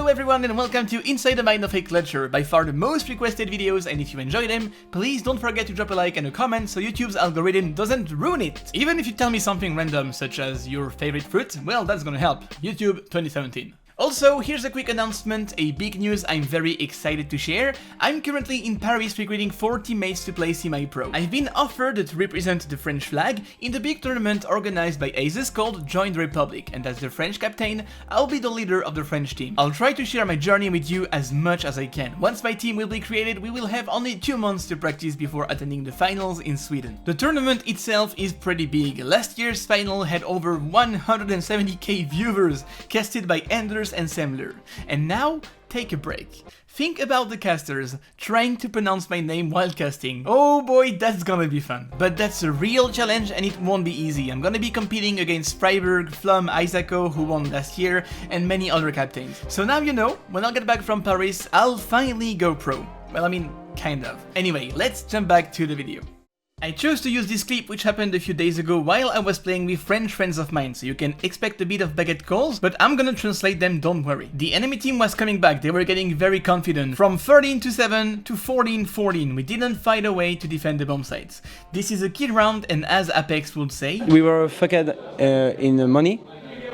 Hello everyone and welcome to Inside the Mind of a Clutcher, by far the most requested videos, and if you enjoy them, please don't forget to drop a like and a comment so YouTube's algorithm doesn't ruin it. Even if you tell me something random such as your favorite fruit, well, that's gonna help. YouTube 2017. Also, here's a quick announcement, a big news I'm very excited to share. I'm currently in Paris recruiting 4 teammates to play semi-pro. I've been offered to represent the French flag in the big tournament organized by Aces called Join the Republic, and as the French captain, I'll be the leader of the French team. I'll try to share my journey with you as much as I can. Once my team will be created, we will have only 2 months to practice before attending the finals in Sweden. The tournament itself is pretty big. Last year's final had over 170k viewers, casted by Anders and Semler. And now, take a break. Think about the casters trying to pronounce my name while casting. Oh boy, that's gonna be fun. But that's a real challenge and it won't be easy. I'm gonna be competing against Freiberg, Flum, Isako, who won last year, and many other captains. So now you know, when I get back from Paris, I'll finally go pro. Well, I mean, kind of. Anyway, let's jump back to the video. I chose to use this clip, which happened a few days ago while I was playing with French friends of mine, so you can expect a bit of baguette calls, but I'm gonna translate them, don't worry. The enemy team was coming back, they were getting very confident. From 13-7 to 14-14, we didn't find a way to defend the bomb sites. This is a key round, and as Apex would say, we were fucked in money.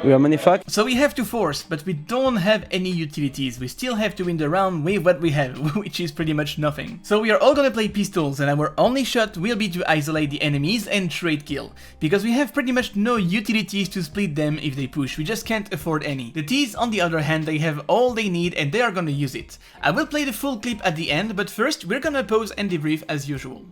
We are money fucked. So we have to force, but we don't have any utilities. We still have to win the round with what we have, which is pretty much nothing. So we are all gonna play pistols, and our only shot will be to isolate the enemies and trade kill. Because we have pretty much no utilities to split them if they push, we just can't afford any. The T's, on the other hand, they have all they need and they are gonna use it. I will play the full clip at the end, but first we're gonna pause and debrief as usual.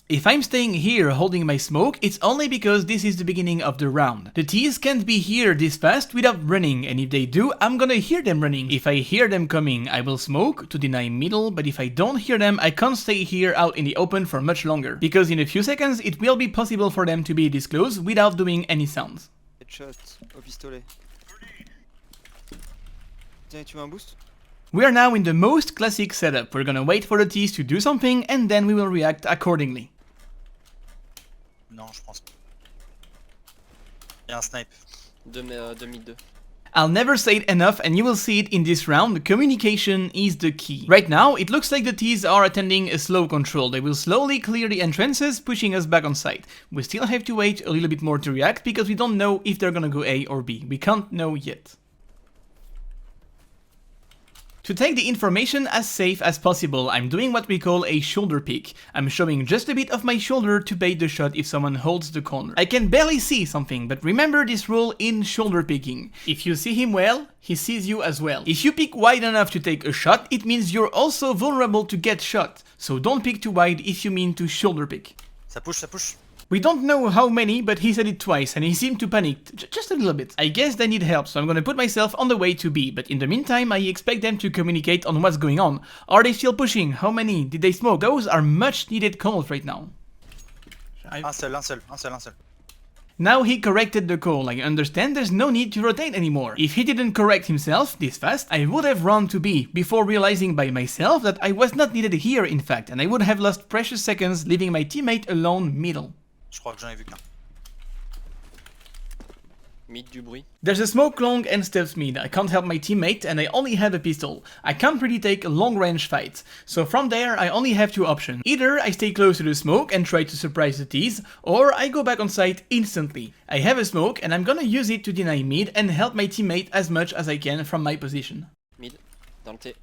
If I'm staying here holding my smoke, it's only because this is the beginning of the round. The T's can't be here this fast without running, and if they do, I'm gonna hear them running. If I hear them coming, I will smoke to deny middle, but if I don't hear them, I can't stay here out in the open for much longer, because in a few seconds it will be possible for them to be this close without doing any sounds. Headshot au pistolet. Tiens, tu veux un boost? We are now in the most classic setup. We're gonna wait for the T's to do something and then we will react accordingly. Non, je pense pas. Il y a un snipe. De mid 2. I'll never say it enough, and you will see it in this round. Communication is the key. Right now, it looks like the T's are attending a slow control. They will slowly clear the entrances, pushing us back on site. We still have to wait a little bit more to react, because we don't know if they're gonna go A or B. We can't know yet. To take the information as safe as possible, I'm doing what we call a shoulder pick. I'm showing just a bit of my shoulder to bait the shot if someone holds the corner. I can barely see something, but remember this rule in shoulder picking. If you see him well, he sees you as well. If you pick wide enough to take a shot, it means you're also vulnerable to get shot. So don't pick too wide if you mean to shoulder pick. Ça push, ça push. We don't know how many, but he said it twice and he seemed to panic, just a little bit. I guess they need help, so I'm gonna put myself on the way to B, but in the meantime I expect them to communicate on what's going on. Are they still pushing? How many? Did they smoke? Those are much needed calls right now. Un seul. Now he corrected the call. I understand there's no need to rotate anymore. If he didn't correct himself this fast, I would have run to B, before realizing by myself that I was not needed here in fact, and I would have lost precious seconds leaving my teammate alone middle. Je crois que j'en ai vu qu'un. Mid du bruit. There's a smoke long and steps mid. I can't help my teammate and I only have a pistol. I can't really take a long range fight. So from there I only have 2 options. Either I stay close to the smoke and try to surprise the T's, or I go back on site instantly. I have a smoke and I'm gonna use it to deny mid and help my teammate as much as I can from my position. Mid. Dans le T.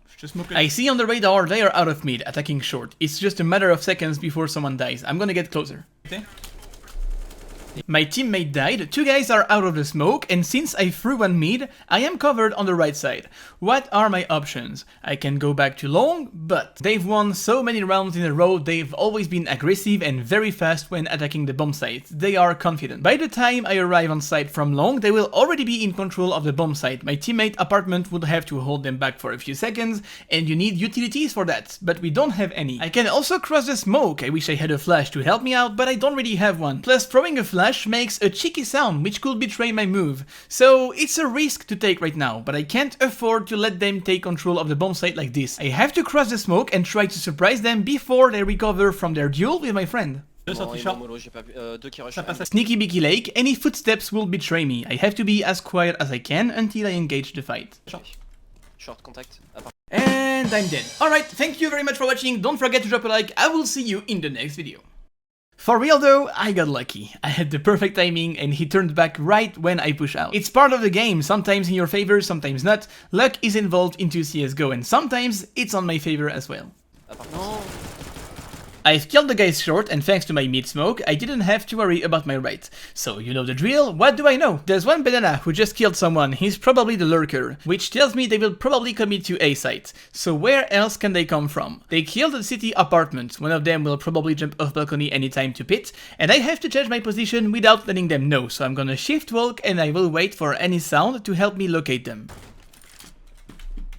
I see on the radar they are out of mid, attacking short. It's just a matter of seconds before someone dies. I'm gonna get closer. Okay. My teammate died, 2 guys are out of the smoke, and since I threw one mid, I am covered on the right side. What are my options? I can go back to long, but they've won so many rounds in a row, they've always been aggressive and very fast when attacking the bomb sites. They are confident. By the time I arrive on site from long, they will already be in control of the bomb site. My teammate apartment would have to hold them back for a few seconds, and you need utilities for that, but we don't have any. I can also cross the smoke. I wish I had a flash to help me out, but I don't really have one. Plus, throwing a flash makes a cheeky sound which could betray my move. So it's a risk to take right now, but I can't afford to let them take control of the bomb site like this. I have to cross the smoke and try to surprise them before they recover from their duel with my friend. Deux Bon, sorties et short. mon mollo, j'ai pas vu. Deux qui rush. Ça passe à Sneaky Beaky Lake. Any footsteps will betray me. I have to be as quiet as I can until I engage the fight. Short. Short contact. À part. And I'm dead. Alright, thank you very much for watching. Don't forget to drop a like. I will see you in the next video. For real though, I got lucky. I had the perfect timing and he turned back right when I push out. It's part of the game, sometimes in your favor, sometimes not. Luck is involved into CSGO and sometimes it's on my favor as well. À part. Non. I've killed the guys short and thanks to my mid smoke, I didn't have to worry about my right. So you know the drill, what do I know? There's one banana who just killed someone, he's probably the lurker, which tells me they will probably commit to A site. So where else can they come from? They killed the city apartment, one of them will probably jump off balcony anytime to pit, and I have to change my position without letting them know, so I'm gonna shift walk and I will wait for any sound to help me locate them.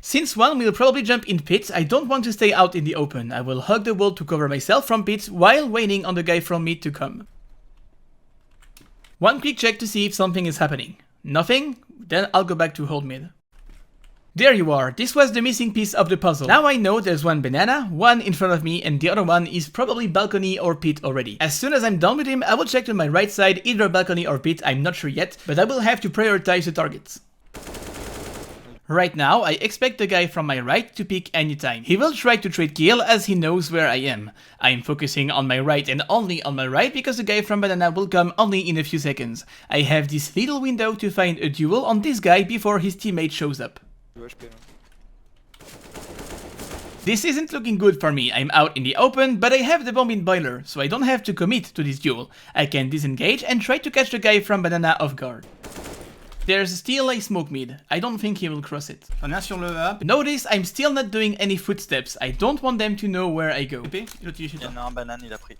Since one will probably jump in pit, I don't want to stay out in the open. I will hug the wall to cover myself from pit while waiting on the guy from mid to come. One quick check to see if something is happening. Nothing? Then I'll go back to hold mid. There you are, this was the missing piece of the puzzle. Now I know there's one banana, one in front of me, and the other one is probably balcony or pit already. As soon as I'm done with him, I will check to my right side, either balcony or pit, I'm not sure yet, but I will have to prioritize the targets. Right now, I expect the guy from my right to pick anytime. He will try to trade kill as he knows where I am. I'm focusing on my right and only on my right because the guy from banana will come only in a few seconds. I have this little window to find a duel on this guy before his teammate shows up. This isn't looking good for me, I'm out in the open, but I have the bomb in boiler, so I don't have to commit to this duel. I can disengage and try to catch the guy from banana off guard. There's still a smoke mid. I don't think he will cross it. J'en ai un sur le A. Notice I'm still not doing any footsteps. I don't want them to know where I go. Il y en a un banane, il a pris.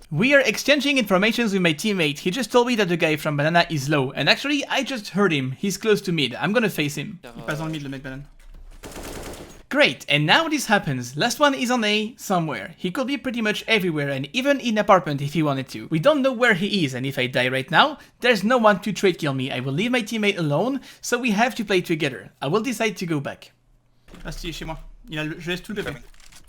We are exchanging informations with my teammate. He just told me that the guy from banana is low. And actually, I just heard him. He's close to mid. I'm gonna face him. Il passe dans le mid, le mec banane. Great, and now this happens. Last one is on A, somewhere. He could be pretty much everywhere and even in apartment if he wanted to. We don't know where he is, and if I die right now, there's no one to trade kill me. I will leave my teammate alone, so we have to play together. I will decide to go back. Asti, chez moi. Je laisse tout le PP.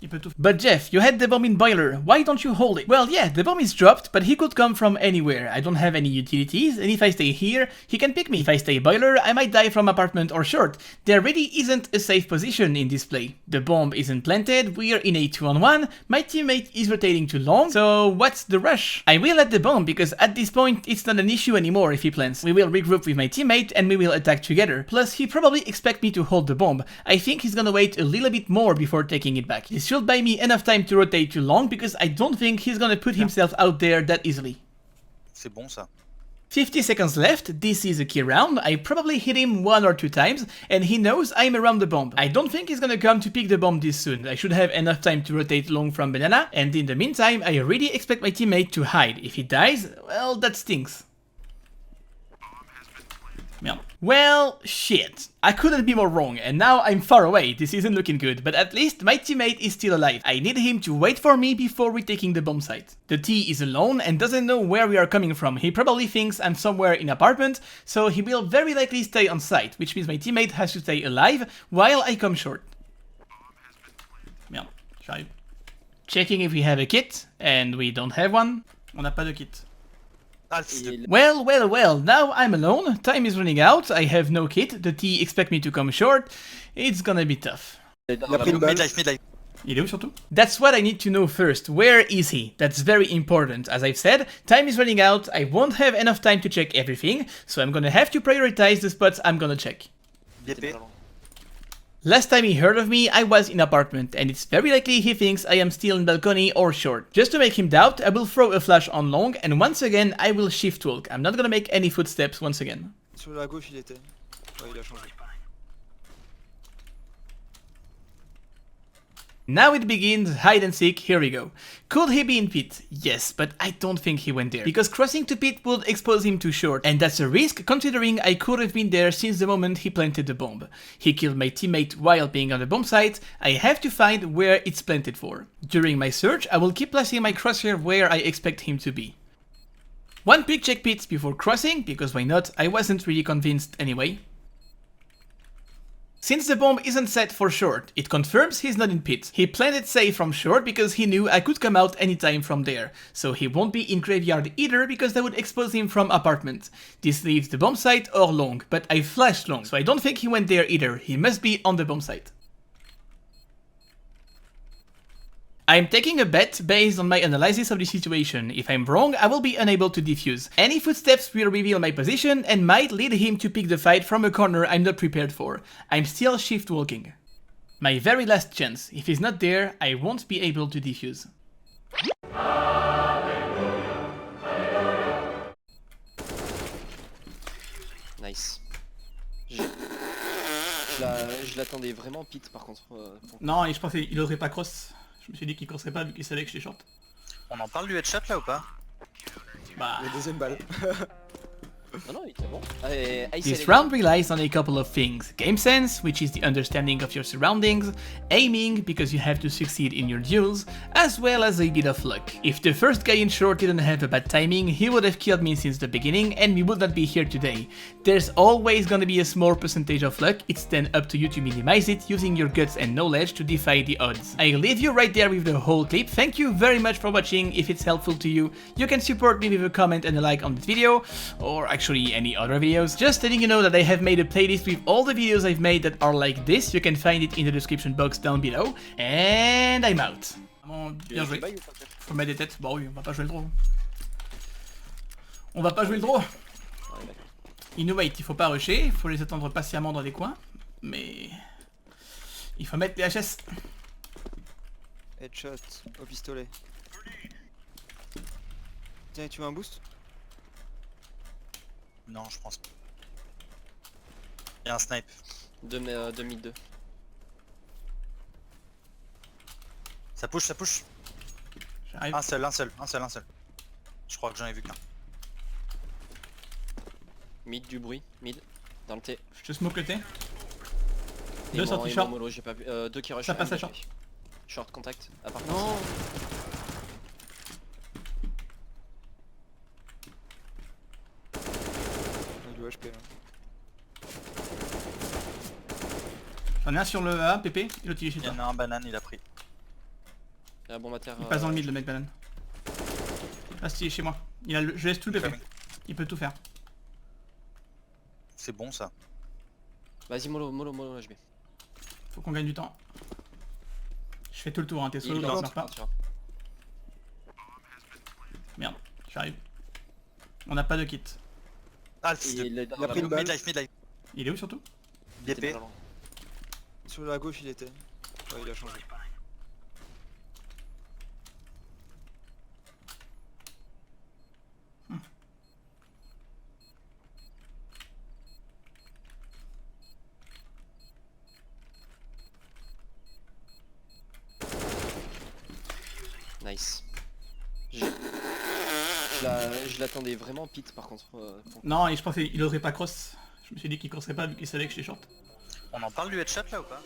Il peut tout. But Jeff, you had the bomb in boiler, why don't you hold it? Well yeah, the bomb is dropped, but he could come from anywhere. I don't have any utilities, and if I stay here, he can pick me. If I stay boiler, I might die from apartment or short. There really isn't a safe position in this play. The bomb isn't planted, we are in a 2-on-1, my teammate is rotating too long, so what's the rush? I will let the bomb, because at this point, it's not an issue anymore if he plants. We will regroup with my teammate, and we will attack together. Plus, he probably expects me to hold the bomb. I think he's gonna wait a little bit more before taking it back. This should buy me enough time to rotate too long because I don't think he's gonna put himself out there that easily. C'est bon ça. 50 seconds left, this is a key round, I probably hit him 1 or 2 times, and he knows I'm around the bomb. I don't think he's gonna come to pick the bomb this soon, I should have enough time to rotate long from banana, and in the meantime I really expect my teammate to hide. If he dies, well, that stinks. Merde. Well, shit. I couldn't be more wrong, and now I'm far away, this isn't looking good, but at least my teammate is still alive. I need him to wait for me before retaking the bomb site. The T is alone and doesn't know where we are coming from. He probably thinks I'm somewhere in apartment, so he will very likely stay on site, which means my teammate has to stay alive while I come short. Merde, j'arrive. Checking if we have a kit, and we don't have one. On n'a pas de kit. Well, now I'm alone, time is running out, I have no kit, the T expect me to come short, it's gonna be tough. Midlife. Il est où surtout? That's what I need to know first, where is he? That's very important, as I've said, time is running out, I won't have enough time to check everything, so I'm gonna have to prioritize the spots I'm gonna check. BP. Last time he heard of me, I was in apartment, and it's very likely he thinks I am still in balcony or short. Just to make him doubt, I will throw a flash on long, and once again, I will shift walk. I'm not gonna make any footsteps once again. Sur la gauche, il était. Ouais, il a changé. Now it begins, hide and seek, here we go. Could he be in pit? Yes, but I don't think he went there, because crossing to pit would expose him too short, and that's a risk considering I could have been there since the moment he planted the bomb. He killed my teammate while being on the bomb site, I have to find where it's planted for. During my search, I will keep placing my crosshair where I expect him to be. One quick check pit before crossing, because why not, I wasn't really convinced anyway. Since the bomb isn't set for short, it confirms he's not in pit. He planted safe from short because he knew I could come out anytime from there, so he won't be in graveyard either because that would expose him from apartment. This leaves the bomb site or long, but I flashed long, so I don't think he went there either. He must be on the bomb site. I'm taking a bet based on my analysis of the situation. If I'm wrong, I will be unable to defuse. Any footsteps will reveal my position and might lead him to pick the fight from a corner I'm not prepared for. I'm still shift walking. My very last chance. If he's not there, I won't be able to defuse. Nice. Je l'attendais vraiment pit par contre. Non, et je pensais qu'il oserait pas cross. Je me suis dit qu'il crosserait pas vu qu'il savait que j'étais short. On en parle du headshot là ou pas? Bah... La deuxième balle. Non, non, il était bon. This round relies on a couple of things. Game sense, which is the understanding of your surroundings, aiming, because you have to succeed in your duels, as well as a bit of luck. If the first guy in short didn't have a bad timing, he would have killed me since the beginning and we would not be here today. There's always gonna be a small percentage of luck, it's then up to you to minimize it using your guts and knowledge to defy the odds. I leave you right there with the whole clip. Thank you very much for watching. If it's helpful to you, you can support me with a comment and a like on this video, or actually any other videos. Just letting you know that I have made a playlist with all the videos I've made that are like this. You can find it in the description box down below. And I'm out. Bon, bien joué. Faut mettre des têtes. Bon oui, on va pas jouer le draw. On va pas jouer le draw. Innovate, il faut pas rusher, il faut les attendre patiemment dans les coins. Mais... il faut mettre les HS. Headshot au pistolet. Tiens, tu veux un boost? Non, je pense pas. Il y a un snipe. 2002. Ça push, ça push. J'arrive. Un seul. Je crois que j'en ai vu qu'un. Mid du bruit, mid. Dans le T. Je te smoke le T. Et Deux mon- sorties et short. mon mollo, j'ai pas vu. Deux qui rush. Ça passe un à short. HP. Short contact. À part Non. Il doit HP là. J'en ai un sur le A, PP, et l'autre il est chez Il y toi. en a un banane, il a pris. Il y a un bon mater. Il passe dans le mid le mec banane. Reste il est chez moi. Il a le... Je laisse tout le PP. Coming. Il peut tout faire. C'est bon ça. Vas-y, mollo, HB. Faut qu'on gagne du temps. Je fais tout le tour, hein, t'es solo Il donc ça lance, marche pas. tu vois. Merde, j'arrive. On n'a pas de kit. Ah, le fils de... Il est dans Il a la pris balle. le midlife. Il est où surtout? Il était BP. pas loin. Sur la gauche, il était. Ouais, il a changé. Nice. Je l'attendais vraiment pit par contre. Non, et je pensais qu'il oserait pas cross. Je me suis dit qu'il crosserait pas vu qu'il savait que j'étais short. On en parle du headshot là ou pas?